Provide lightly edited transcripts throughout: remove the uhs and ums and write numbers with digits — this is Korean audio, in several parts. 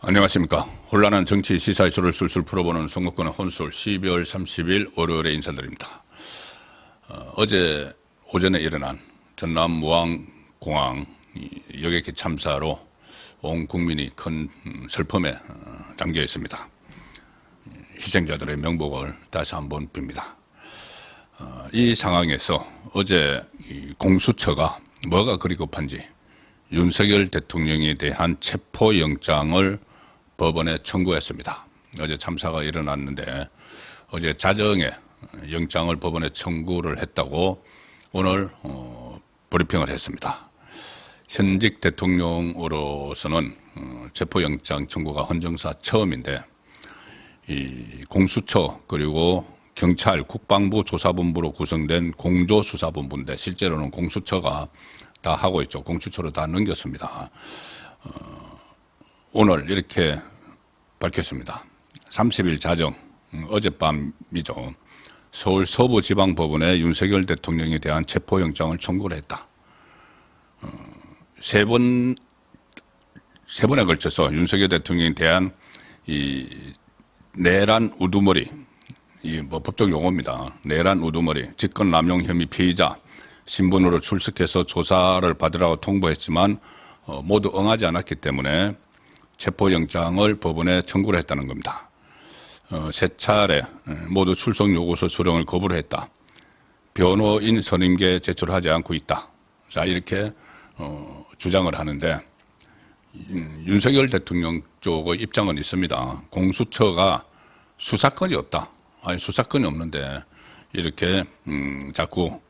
안녕하십니까. 혼란한 정치 시사 이슈를 술술 풀어보는 선거권의 혼술 12월 30일 월요일에 인사드립니다. 어제 오전에 일어난 전남 무안공항 여객기 참사로 온 국민이 큰 슬픔에 잠겨 있습니다. 희생자들의 명복을 다시 한번 빕니다. 이 상황에서 어제 공수처가 뭐가 그리 급한지 윤석열 대통령에 대한 체포영장을 법원에 청구했습니다. 어제 참사가 일어났는데 어제 자정에 영장을 법원에 청구를 했다고 오늘 브리핑을 했습니다. 현직 대통령으로서는 체포영장 청구가 헌정사 처음인데 이 공수처 그리고 경찰 국방부 조사본부로 구성된 공조수사본부인데 실제로는 공수처가 다 하고 있죠. 공수처로 다 넘겼습니다. 오늘 이렇게 밝혔습니다. 30일 자정 어젯밤이죠. 서울 서부지방법원에 윤석열 대통령에 대한 체포영장을 청구를 했다. 세 번에 걸쳐서 윤석열 대통령에 대한 이 내란 우두머리, 이 뭐 법적 용어입니다. 내란 우두머리, 직권남용 혐의 피의자 신분으로 출석해서 조사를 받으라고 통보했지만 모두 응하지 않았기 때문에 체포영장을 법원에 청구를 했다는 겁니다. 세 차례 모두 출석 요구서 수령을 거부를 했다. 변호인 선임계 제출하지 않고 있다. 자, 이렇게 주장을 하는데 윤석열 대통령 쪽의 입장은 있습니다. 공수처가 수사권이 없다. 아니, 수사권이 없는데 이렇게 자꾸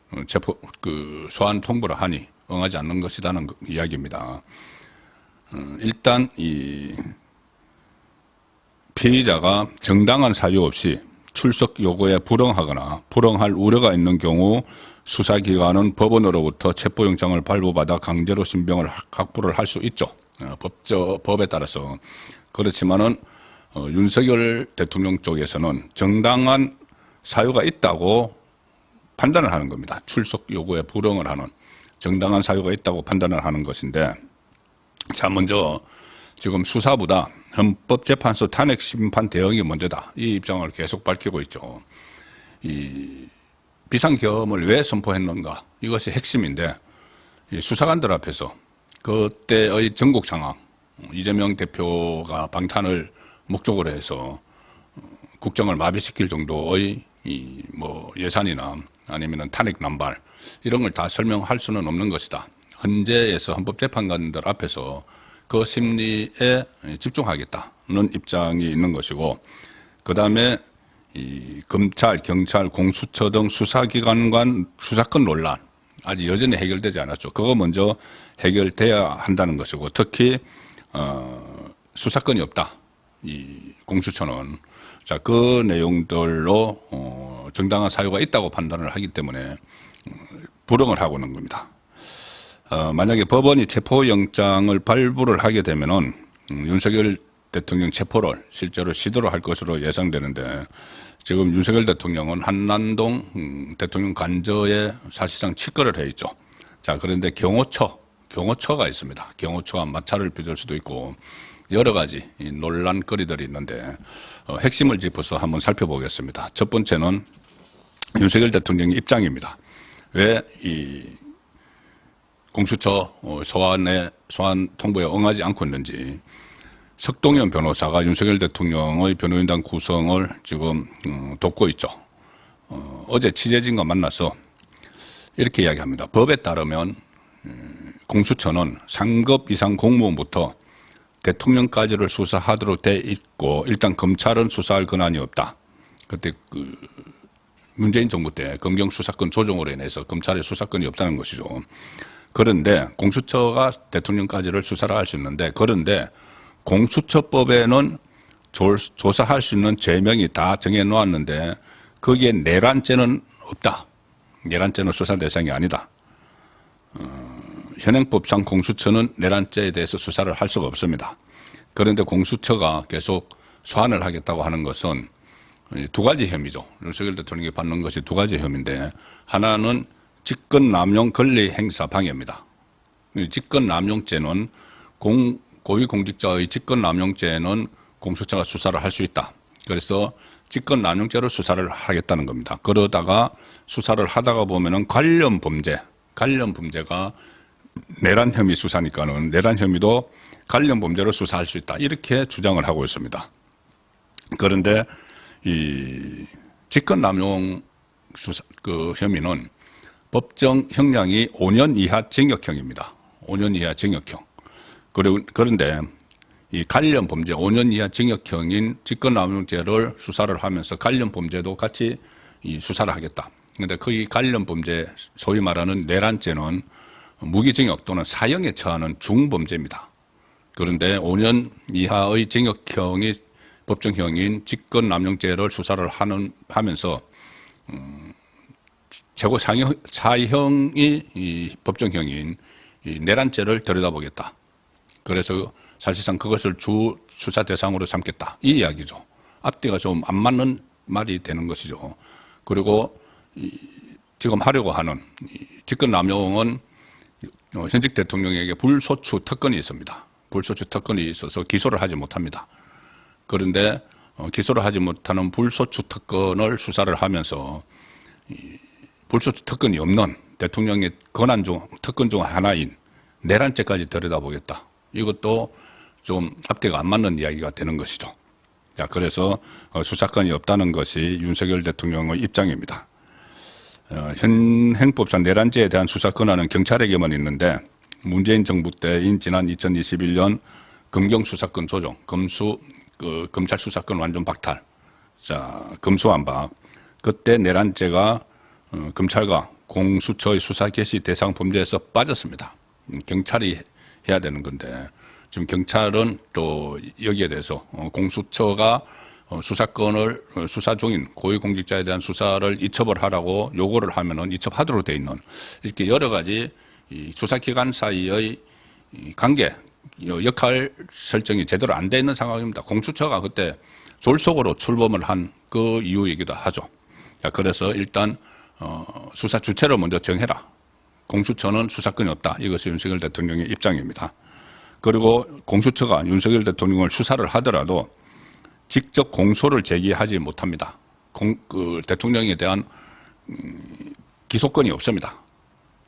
소환 통보를 하니 응하지 않는 것이라는 이야기입니다. 일단 이 피의자가 정당한 사유 없이 출석 요구에 불응하거나 불응할 우려가 있는 경우 수사기관은 법원으로부터 체포영장을 발부받아 강제로 신병을 확보를 할 수 있죠. 법에 따라서. 그렇지만은 윤석열 대통령 쪽에서는 정당한 사유가 있다고 판단을 하는 겁니다. 출석 요구에 불응을 하는 정당한 사유가 있다고 판단을 하는 것인데, 자, 먼저 지금 수사보다 헌법재판소 탄핵 심판 대응이 먼저다. 이 입장을 계속 밝히고 있죠. 이 비상계엄을 왜 선포했는가? 이것이 핵심인데, 이 수사관들 앞에서 그때의 전국 상황, 이재명 대표가 방탄을 목적으로 해서 국정을 마비시킬 정도의 뭐 예산이나 아니면 탄핵 남발 이런 걸 다 설명할 수는 없는 것이다. 헌재에서 헌법재판관들 앞에서 그 심리에 집중하겠다는 입장이 있는 것이고, 그 다음에 이 검찰, 경찰, 공수처 등 수사기관 간 수사권 논란 아직 여전히 해결되지 않았죠. 그거 먼저 해결돼야 한다는 것이고, 특히 수사권이 없다. 이 공수처는 자, 그 내용들로 정당한 사유가 있다고 판단을 하기 때문에 불응을 하고 있는 겁니다. 만약에 법원이 체포영장을 발부를 하게 되면은 윤석열 대통령 체포를 실제로 시도를 할 것으로 예상되는데, 지금 윤석열 대통령은 한남동 대통령 관저에 사실상 직거를 해 있죠. 자, 그런데 경호처가 있습니다. 경호처가 마찰을 빚을 수도 있고 여러 가지 논란거리들이 있는데 핵심을 짚어서 한번 살펴보겠습니다. 첫 번째는 윤석열 대통령의 입장입니다. 왜 이 공수처 소환 통보에 응하지 않고 있는지. 석동현 변호사가 윤석열 대통령의 변호인단 구성을 지금 돕고 있죠. 어제 취재진과 만나서 이렇게 이야기합니다. 법에 따르면 공수처는 상급 이상 공무원부터 대통령까지를 수사하도록 돼 있고, 일단 검찰은 수사할 권한이 없다. 그때 문재인 정부 때 검경 수사권 조정으로 인해서 검찰의 수사권이 없다는 것이죠. 그런데 공수처가 대통령까지를 수사를 할 수 있는데, 그런데 공수처법에는 조사할 수 있는 죄명이 다 정해 놓았는데 거기에 내란죄는 없다. 내란죄는 수사 대상이 아니다. 현행법상 공수처는 내란죄에 대해서 수사를 할 수가 없습니다. 그런데 공수처가 계속 소환을 하겠다고 하는 것은 두 가지 혐의죠. 윤석열 대통령이 받는 것이 두 가지 혐의인데, 하나는 직권남용 권리행사 방해입니다. 직권남용죄는 고위공직자의 직권남용죄는 공수처가 수사를 할 수 있다. 그래서 직권남용죄로 수사를 하겠다는 겁니다. 그러다가 수사를 하다가 보면은 관련 범죄가 내란 혐의 수사니까는 내란 혐의도 관련 범죄로 수사할 수 있다. 이렇게 주장을 하고 있습니다. 그런데 이 직권남용 수사 그 혐의는 법정 형량이 5년 이하 징역형입니다. 5년 이하 징역형. 그런데 이 관련 범죄 5년 이하 징역형인 직권남용죄를 수사를 하면서 관련 범죄도 같이 이 수사를 하겠다. 그런데 그 관련 범죄 소위 말하는 내란죄는 무기징역 또는 사형에 처하는 중범죄입니다. 그런데 5년 이하의 징역형이 법정형인 직권남용죄를 수사를 하면서 최고 사형이 이 법정형인 이 내란죄를 들여다보겠다. 그래서 사실상 그것을 주 수사 대상으로 삼겠다. 이 이야기죠. 앞뒤가 좀 안 맞는 말이 되는 것이죠. 그리고 지금 하려고 하는 직권남용은 현직 대통령에게 불소추 특권이 있습니다. 불소추 특권이 있어서 기소를 하지 못합니다. 그런데 기소를 하지 못하는 불소추 특권을 수사를 하면서 불소추 특권이 없는 대통령의 권한 중 특권 중 하나인 내란죄까지 들여다보겠다. 이것도 좀 앞뒤가 안 맞는 이야기가 되는 것이죠. 자, 그래서 수사권이 없다는 것이 윤석열 대통령의 입장입니다. 현행법상 내란죄에 대한 수사 권한은 경찰에게만 있는데 문재인 정부 때인 지난 2021년 검경 수사권 조정, 검찰 수사권 완전 박탈, 자, 검수완박. 그때 내란죄가 검찰과 공수처의 수사 개시 대상 범죄에서 빠졌습니다. 경찰이 해야 되는 건데 지금 경찰은 또 여기에 대해서 공수처가 수사권을 수사 중인 고위공직자에 대한 수사를 이첩을 요구를 하면은 이첩하도록 돼 있는 이렇게 여러 가지 이 수사기관 사이의 관계, 역할 설정이 제대로 안 돼 있는 상황입니다. 공수처가 그때 졸속으로 출범을 한 그 이유이기도 하죠. 자, 그래서 일단 수사 주체를 먼저 정해라. 공수처는 수사권이 없다. 이것이 윤석열 대통령의 입장입니다. 그리고 공수처가 윤석열 대통령을 수사를 하더라도 직접 공소를 제기하지 못합니다. 대통령에 대한 기소권이 없습니다.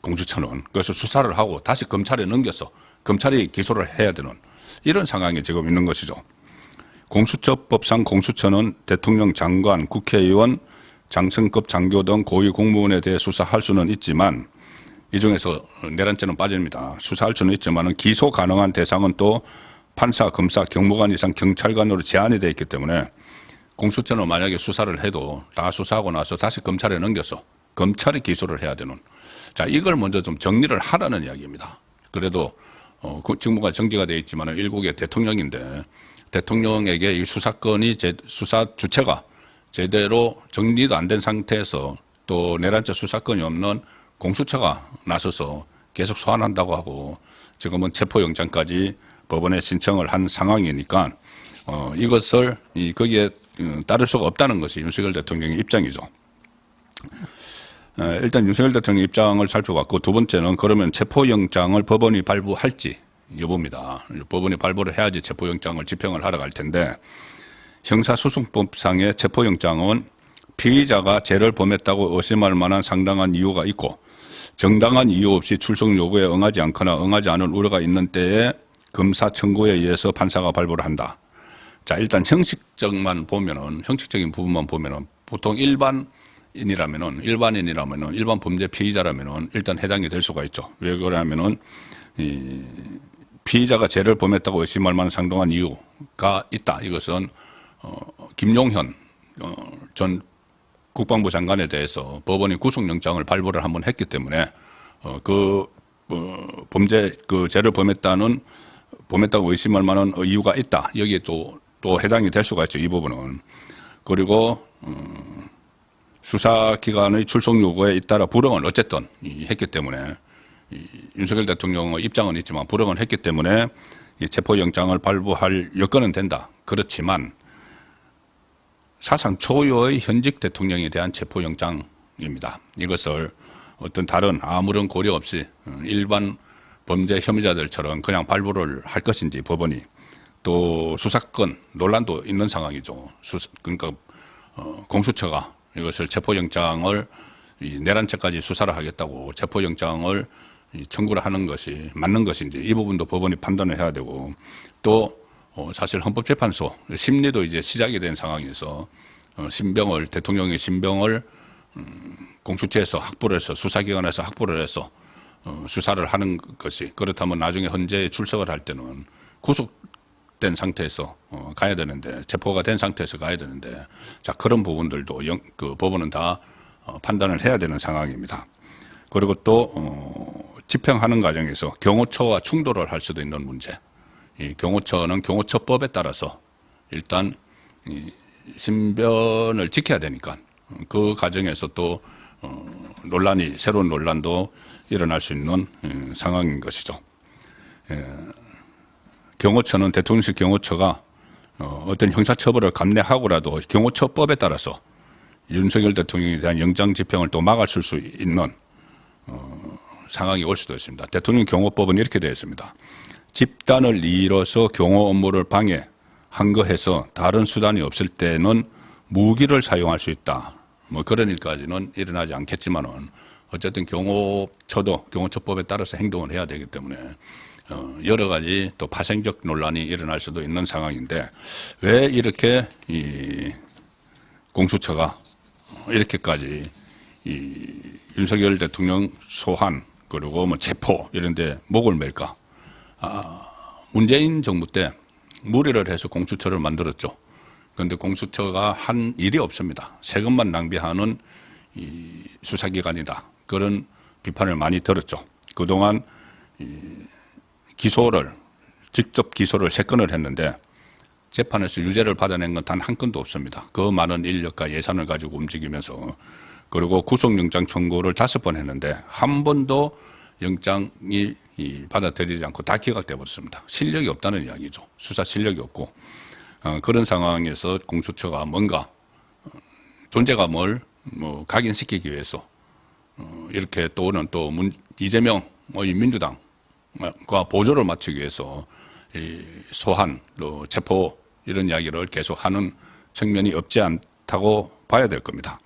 공수처는. 그래서 수사를 하고 다시 검찰에 넘겨서 검찰이 기소를 해야 되는 이런 상황이 지금 있는 것이죠. 공수처법상 공수처는 대통령, 장관, 국회의원, 장성급 장교 등 고위 공무원에 대해 수사할 수는 있지만 이 중에서 내란죄는 빠집니다. 수사할 수는 있지만 기소 가능한 대상은 또 판사, 검사, 경무관 이상 경찰관으로 제한이 되어 있기 때문에 공수처는 만약에 수사를 해도 다 수사하고 나서 다시 검찰에 넘겨서 검찰이 기소를 해야 되는, 자, 이걸 먼저 좀 정리를 하라는 이야기입니다. 그래도 직무가 정지가 되어 있지만 일국의 대통령인데 대통령에게 이 수사권이 수사 주체가 제대로 정리도 안 된 상태에서 또 내란죄 수사권이 없는 공수처가 나서서 계속 소환한다고 하고 지금은 체포영장까지 법원에 신청을 한 상황이니까 이것을 거기에 따를 수가 없다는 것이 윤석열 대통령의 입장이죠. 일단 윤석열 대통령 입장을 살펴봤고 두 번째는 그러면 체포영장을 법원이 발부할지 여부입니다. 법원이 발부를 해야지 체포영장을 집행을 하러 갈 텐데 형사소송법상의 체포영장은 피의자가 죄를 범했다고 의심할 만한 상당한 이유가 있고 정당한 이유 없이 출석 요구에 응하지 않거나 응하지 않을 우려가 있는 때에 검사 청구에 의해서 판사가 발부를 한다. 자, 일단 형식적인 부분만 보면은 보통 일반인이라면은 일반 범죄 피의자라면은 일단 해당이 될 수가 있죠. 왜 그러냐면은 피의자가 죄를 범했다고 의심할 만한 상당한 이유가 있다. 이것은 김용현 전 국방부 장관에 대해서 법원이 구속영장을 발부를 한번 했기 때문에 범죄 죄를 범했다고 의심할 만한 이유가 있다. 여기에 또 해당이 될 수가 있죠. 이 부분은. 그리고 수사기관의 출석 요구에 잇따라 불응을 어쨌든 했기 때문에 윤석열 대통령의 입장은 있지만 불응을 했기 때문에 체포영장을 발부할 여건은 된다. 그렇지만 사상 초유의 현직 대통령에 대한 체포영장입니다. 이것을 어떤 다른 아무런 고려 없이 일반 범죄 혐의자들처럼 그냥 발부를 할 것인지 법원이 또 수사권 논란도 있는 상황이죠. 그러니까 공수처가 이것을 체포영장을 내란 채까지 수사를 하겠다고 체포영장을 청구를 하는 것이 맞는 것인지 이 부분도 법원이 판단을 해야 되고 또 사실 헌법재판소 심리도 이제 시작이 된 상황에서 신병을 대통령의 신병을 공수처에서 확보를 해서 수사기관에서 확보를 해서 수사를 하는 것이 그렇다면 나중에 헌재에 출석을 할 때는 구속된 상태에서 가야 되는데 체포가 된 상태에서 가야 되는데 자 그런 부분들도 그 법원은 다 판단을 해야 되는 상황입니다. 그리고 또 집행하는 과정에서 경호처와 충돌을 할 수도 있는 문제. 이 경호처는 경호처법에 따라서 일단 이 신변을 지켜야 되니까 그 과정에서 또 새로운 논란도 일어날 수 있는 상황인 것이죠. 경호처는 대통령실 경호처가 어떤 형사처벌을 감내하고라도 경호처법에 따라서 윤석열 대통령에 대한 영장 집행을 또 막았을 수 있는 상황이 올 수도 있습니다. 대통령 경호법은 이렇게 되어 있습니다. 집단을 이뤄서 경호 업무를 방해, 항거해서 다른 수단이 없을 때는 무기를 사용할 수 있다. 뭐 그런 일까지는 일어나지 않겠지만은 어쨌든 경호처도 경호처법에 따라서 행동을 해야 되기 때문에 여러 가지 또 파생적 논란이 일어날 수도 있는 상황인데 왜 이렇게 이 공수처가 이렇게까지 이 윤석열 대통령 소환 그리고 뭐 체포 이런 데 목을 맬까? 문재인 정부 때 무리를 해서 공수처를 만들었죠. 그런데 공수처가 한 일이 없습니다. 세금만 낭비하는 이 수사기관이다. 그런 비판을 많이 들었죠. 그동안 직접 기소를 3건을 했는데 재판에서 유죄를 받아낸 건 단 한 건도 없습니다. 그 많은 인력과 예산을 가지고 움직이면서 그리고 구속영장 청구를 5번 했는데 한 번도 영장이 받아들이지 않고 다 기각돼 버렸습니다. 실력이 없다는 이야기죠. 수사 실력이 없고 그런 상황에서 공수처가 뭔가 존재감을 각인시키기 위해서 이렇게 또는 또 이재명 민주당과 보조를 맞추기 위해서 이 소환, 또 체포 이런 이야기를 계속하는 측면이 없지 않다고 봐야 될 겁니다.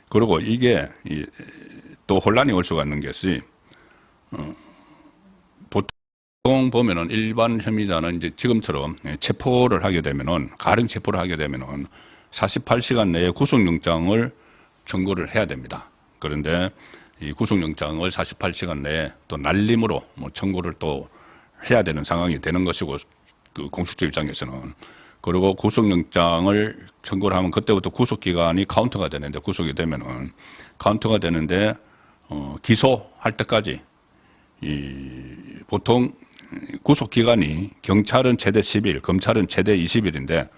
그리고 이게 또 혼란이 올 수가 있는 것이 보통 보면은 일반 혐의자는 이제 지금처럼 체포를 하게 되면은 가령 체포를 하게 되면은 48시간 내에 구속영장을 청구를 해야 됩니다. 그런데 이 구속영장을 48시간 내에 또 날림으로 청구를 또 해야 되는 상황이 되는 것이고 그 공수처 입장에서는 그리고 구속영장을 청구를 하면 그때부터 구속기간이 카운트가 되는데 구속이 되면은 카운트가 되는데 기소할 때까지 보통 구속기간이 경찰은 최대 10일, 검찰은 최대 20일인데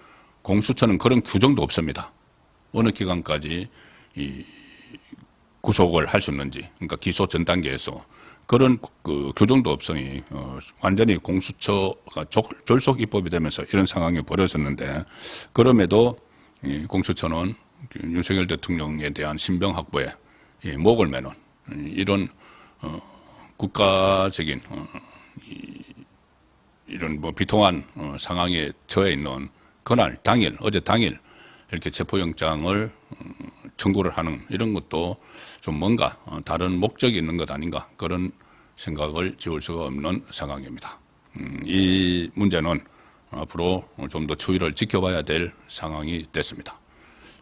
공수처는 그런 규정도 없습니다. 어느 기간까지 구속을 할 수 있는지, 그러니까 기소 전 단계에서 그런 그 규정도 없으니 완전히 공수처가 졸속 입법이 되면서 이런 상황이 벌어졌는데 그럼에도 공수처는 윤석열 대통령에 대한 신병 확보에 목을 매는 이런 국가적인 이런 비통한 상황에 처해 있는 그날 당일 어제 당일 이렇게 체포영장을 청구를 하는 이런 것도 좀 뭔가 다른 목적이 있는 것 아닌가 그런 생각을 지울 수가 없는 상황입니다. 이 문제는 앞으로 좀 더 추이를 지켜봐야 될 상황이 됐습니다.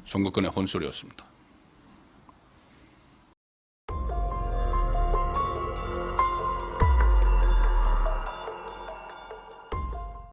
송국근의 혼술이었습니다.